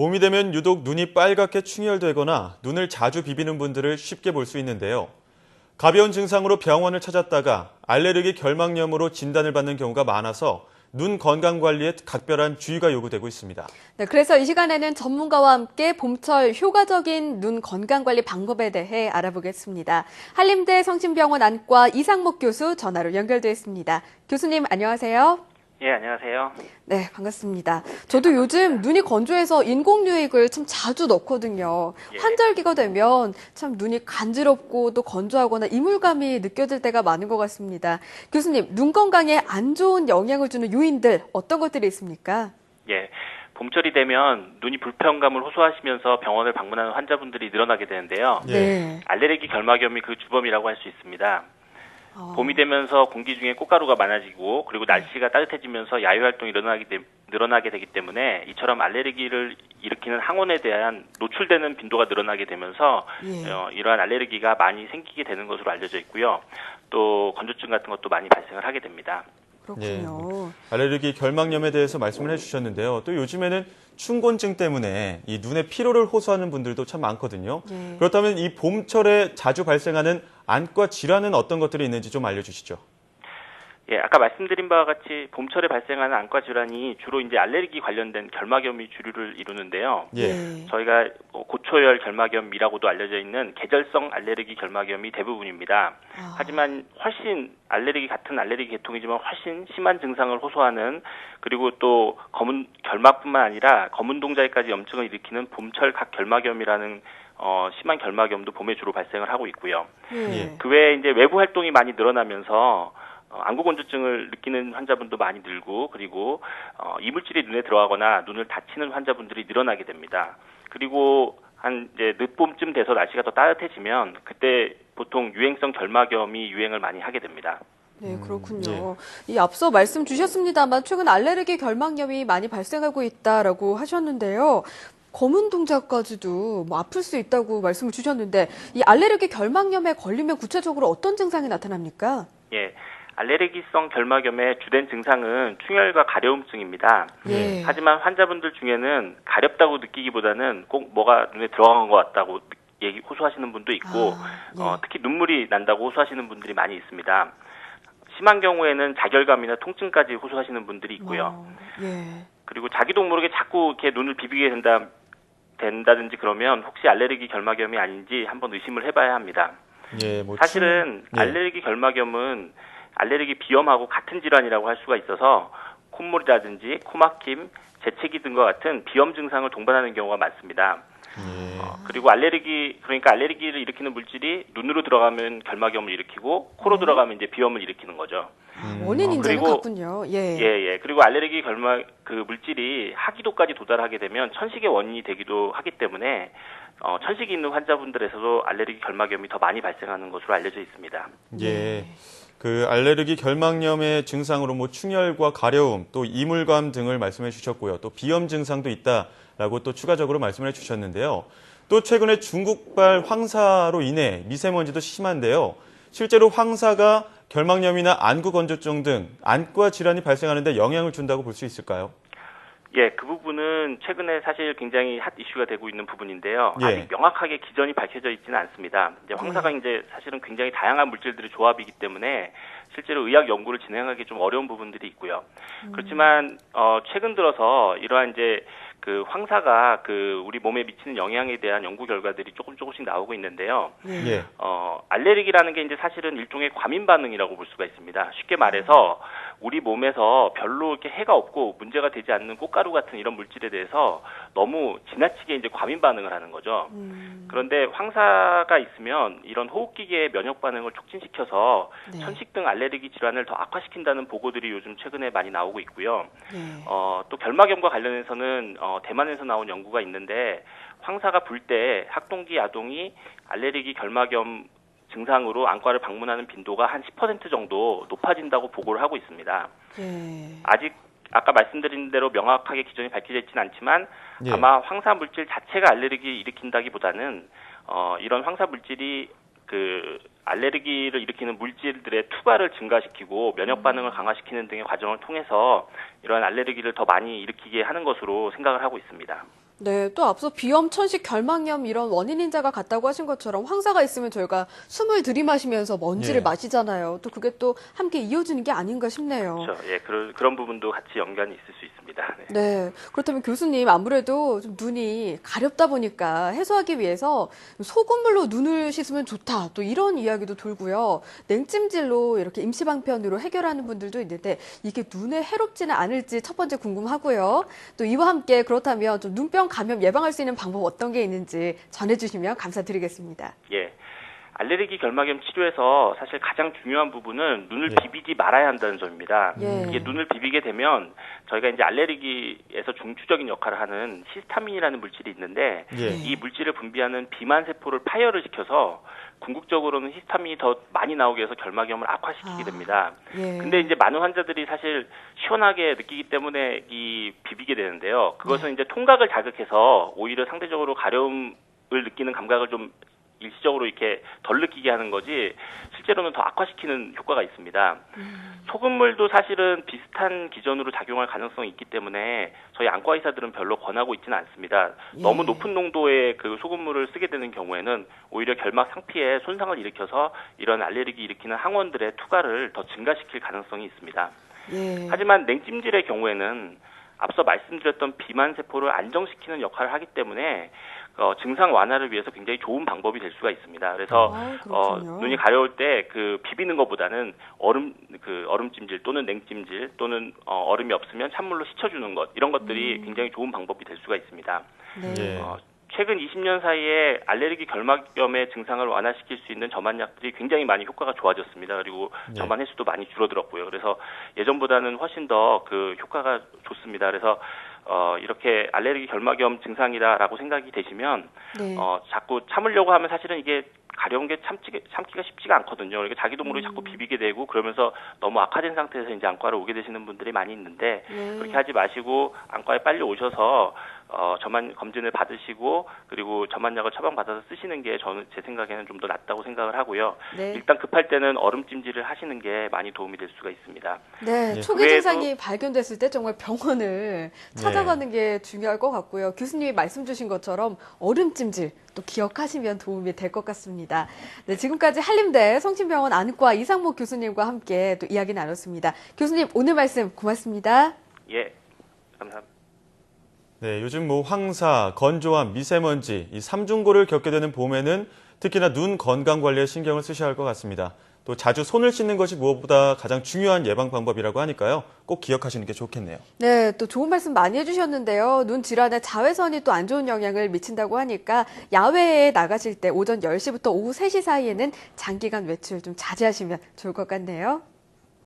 봄이 되면 유독 눈이 빨갛게 충혈되거나 눈을 자주 비비는 분들을 쉽게 볼 수 있는데요. 가벼운 증상으로 병원을 찾았다가 알레르기 결막염으로 진단을 받는 경우가 많아서 눈 건강 관리에 각별한 주의가 요구되고 있습니다. 네, 그래서 이 시간에는 전문가와 함께 봄철 효과적인 눈 건강 관리 방법에 대해 알아보겠습니다. 한림대 성심병원 안과 이상목 교수 전화로 연결돼 있습니다. 교수님 안녕하세요. 예, 안녕하세요. 네, 반갑습니다. 저도 요즘 눈이 건조해서 인공유익을 참 자주 넣거든요. 예. 환절기가 되면 참 눈이 간지럽고 또 건조하거나 이물감이 느껴질 때가 많은 것 같습니다. 교수님, 눈 건강에 안 좋은 영향을 주는 요인들 어떤 것들이 있습니까? 예, 봄철이 되면 눈이 불편감을 호소하시면서 병원을 방문하는 환자분들이 늘어나게 되는데요. 네. 알레르기 결막염이 그 주범이라고 할 수 있습니다. 봄이 되면서 공기 중에 꽃가루가 많아지고 그리고 날씨가 따뜻해지면서 야외 활동이 늘어나게 되기 때문에 이처럼 알레르기를 일으키는 항원에 대한 노출되는 빈도가 늘어나게 되면서 이러한 알레르기가 많이 생기게 되는 것으로 알려져 있고요. 또 건조증 같은 것도 많이 발생을 하게 됩니다. 그렇군요. 알레르기 결막염에 대해서 말씀을 해주셨는데요. 또 요즘에는 춘곤증 때문에 이 눈의 피로를 호소하는 분들도 참 많거든요. 그렇다면 이 봄철에 자주 발생하는 안과 질환은 어떤 것들이 있는지 좀 알려주시죠. 예, 아까 말씀드린 바와 같이 봄철에 발생하는 안과 질환이 주로 이제 알레르기 관련된 결막염이 주류를 이루는데요. 저희가 고초열 결막염이라고도 알려져 있는 계절성 알레르기 결막염이 대부분입니다. 하지만 훨씬 같은 알레르기 계통이지만 훨씬 심한 증상을 호소하는 그리고 또 검은 결막뿐만 아니라 검은 동자에까지 염증을 일으키는 봄철 각결막염이라는 심한 결막염도 봄에 주로 발생을 하고 있고요. 그 외에 이제 외부 활동이 많이 늘어나면서 안구 건조증을 느끼는 환자분도 많이 늘고 그리고 이물질이 눈에 들어가거나 눈을 다치는 환자분들이 늘어나게 됩니다. 그리고 한 이제 늦봄쯤 돼서 날씨가 더 따뜻해지면 그때 보통 유행성 결막염이 유행을 많이 하게 됩니다. 네, 그렇군요. 이 앞서 말씀 주셨습니다만 최근 알레르기 결막염이 많이 발생하고 있다라고 하셨는데요. 검은 동자까지도 아플 수 있다고 말씀을 주셨는데 이 알레르기 결막염에 걸리면 구체적으로 어떤 증상이 나타납니까? 예. 알레르기성 결막염의 주된 증상은 충혈과 가려움증입니다. 하지만 환자분들 중에는 가렵다고 느끼기보다는 꼭 뭐가 눈에 들어간 것 같다고 호소하시는 분도 있고 특히 눈물이 난다고 호소하시는 분들이 많이 있습니다. 심한 경우에는 자결감이나 통증까지 호소하시는 분들이 있고요. 그리고 자기도 모르게 자꾸 이렇게 눈을 비비게 된다든지 그러면 혹시 알레르기 결막염이 아닌지 한번 의심을 해봐야 합니다. 사실은 알레르기 결막염은 알레르기 비염하고 같은 질환이라고 할 수가 있어서 콧물이라든지 코막힘, 재채기 등과 같은 비염 증상을 동반하는 경우가 많습니다. 그리고 알레르기를 일으키는 물질이 눈으로 들어가면 결막염을 일으키고 코로 들어가면 이제 비염을 일으키는 거죠. 원인 인자는 같군요. 그리고 알레르기 물질이 하기도까지 도달하게 되면 천식의 원인이 되기도 하기 때문에 천식이 있는 환자분들에서도 알레르기 결막염이 더 많이 발생하는 것으로 알려져 있습니다. 그 알레르기 결막염의 증상으로 충혈과 가려움, 또 이물감 등을 말씀해 주셨고요. 또 비염 증상도 있다라고 또 추가적으로 말씀을 해주셨는데요. 또 최근에 중국발 황사로 인해 미세먼지도 심한데요. 실제로 황사가 결막염이나 안구 건조증 등 안과 질환이 발생하는 데 영향을 준다고 볼 수 있을까요? 예, 그 부분은 최근에 사실 굉장히 핫 이슈가 되고 있는 부분인데요. 아직 명확하게 기전이 밝혀져 있지는 않습니다. 이제 황사가 이제 사실은 굉장히 다양한 물질들의 조합이기 때문에 실제로 의학 연구를 진행하기 좀 어려운 부분들이 있고요. 그렇지만 최근 들어서 이러한 이제 그 황사가 우리 몸에 미치는 영향에 대한 연구 결과들이 조금씩 나오고 있는데요. 알레르기라는 게 이제 사실은 일종의 과민 반응이라고 볼 수가 있습니다. 쉽게 말해서 우리 몸에서 별로 이렇게 해가 없고 문제가 되지 않는 꽃가루 같은 이런 물질에 대해서 너무 지나치게 이제 과민 반응을 하는 거죠. 그런데 황사가 있으면 이런 호흡기계의 면역 반응을 촉진시켜서 천식 등 알레르기 질환을 더 악화시킨다는 보고들이 요즘 최근에 많이 나오고 있고요. 또 결막염과 관련해서는 대만에서 나온 연구가 있는데 황사가 불 때 학동기 아동이 알레르기 결막염 증상으로 안과를 방문하는 빈도가 한 10% 정도 높아진다고 보고를 하고 있습니다. 아직 아까 말씀드린 대로 명확하게 기전이 밝혀져 있지는 않지만 아마 황사 물질 자체가 알레르기 일으킨다기보다는 이런 황사 물질이 알레르기를 일으키는 물질들의 투과를 증가시키고 면역 반응을 강화시키는 등의 과정을 통해서 이러한 알레르기를 더 많이 일으키게 하는 것으로 생각을 하고 있습니다. 네, 또 앞서 비염, 천식, 결막염 이런 원인 인자가 같다고 하신 것처럼 황사가 있으면 저희가 숨을 들이마시면서 먼지를 예. 마시잖아요. 또 그게 또 함께 이어지는 게 아닌가 싶네요. 그렇죠. 예, 그런 부분도 같이 연관이 있을 수 있습니다. 네. 네, 그렇다면 교수님 아무래도 좀 눈이 가렵다 보니까 해소하기 위해서 소금물로 눈을 씻으면 좋다. 또 이런 이야기도 돌고요. 냉찜질로 이렇게 임시방편으로 해결하는 분들도 있는데 이게 눈에 해롭지는 않을지 첫 번째 궁금하고요. 또 이와 함께 그렇다면 좀 눈병 감염 예방할 수 있는 방법 어떤 게 있는지 전해주시면 감사드리겠습니다. 예. 알레르기 결막염 치료에서 사실 가장 중요한 부분은 눈을 예. 비비지 말아야 한다는 점입니다. 예. 이게 눈을 비비게 되면 저희가 이제 알레르기에서 중추적인 역할을 하는 히스타민이라는 물질이 있는데 예. 이 물질을 분비하는 비만 세포를 파열을 시켜서 궁극적으로는 히스타민이 더 많이 나오게 해서 결막염을 악화시키게 됩니다. 예. 근데 이제 많은 환자들이 사실 시원하게 느끼기 때문에 이 비비게 되는데요. 그것은 이제 통각을 자극해서 오히려 상대적으로 가려움을 느끼는 감각을 좀 일시적으로 이렇게 덜 느끼게 하는 거지 실제로는 더 악화시키는 효과가 있습니다. 소금물도 사실은 비슷한 기전으로 작용할 가능성이 있기 때문에 저희 안과 의사들은 별로 권하고 있지는 않습니다. 예. 너무 높은 농도의 그 소금물을 쓰게 되는 경우에는 오히려 결막 상피에 손상을 일으켜서 이런 알레르기 일으키는 항원들의 투과를 더 증가시킬 가능성이 있습니다. 예. 하지만 냉찜질의 경우에는 앞서 말씀드렸던 비만 세포를 안정시키는 역할을 하기 때문에 증상 완화를 위해서 굉장히 좋은 방법이 될 수가 있습니다. 그래서 그렇군요. 눈이 가려울 때 그 비비는 것보다는 얼음찜질 또는 냉찜질 또는 얼음이 없으면 찬물로 씻어주는 것 이런 것들이 굉장히 좋은 방법이 될 수가 있습니다. 네. 예. 최근 20년 사이에 알레르기 결막염의 증상을 완화시킬 수 있는 점안약들이 굉장히 많이 효과가 좋아졌습니다. 그리고 네. 점안 횟수도 많이 줄어들었고요. 그래서 예전보다는 훨씬 더 그 효과가 좋습니다. 그래서 이렇게 알레르기 결막염 증상이다라고 생각이 되시면 네. 자꾸 참으려고 하면 사실은 이게 가려운 게 참기가 쉽지가 않거든요. 그러니까 자기도 모르게 자꾸 비비게 되고 그러면서 너무 악화된 상태에서 이제 안과를 오게 되시는 분들이 많이 있는데 그렇게 하지 마시고 안과에 빨리 오셔서 점안 검진을 받으시고 그리고 점안약을 처방받아서 쓰시는 게 저는 제 생각에는 좀 더 낫다고 생각을 하고요. 네. 일단 급할 때는 얼음찜질을 하시는 게 많이 도움이 될 수가 있습니다. 네, 예. 초기 그외에도- 증상이 발견됐을 때 정말 병원을 찾아가는 게 중요할 것 같고요. 교수님이 말씀 주신 것처럼 얼음찜질 또 기억하시면 도움이 될 것 같습니다. 네, 지금까지 한림대 성심병원 안과 이상목 교수님과 함께 또 이야기 나눴습니다. 교수님 오늘 말씀 고맙습니다. 예, 감사합니다. 네, 요즘 뭐 황사, 건조함, 미세먼지, 이 삼중고를 겪게 되는 봄에는 특히나 눈 건강 관리에 신경을 쓰셔야 할 것 같습니다. 또 자주 손을 씻는 것이 무엇보다 가장 중요한 예방 방법이라고 하니까요. 꼭 기억하시는 게 좋겠네요. 네, 또 좋은 말씀 많이 해주셨는데요. 눈 질환에 자외선이 또 안 좋은 영향을 미친다고 하니까 야외에 나가실 때 오전 10시부터 오후 3시 사이에는 장기간 외출 좀 자제하시면 좋을 것 같네요.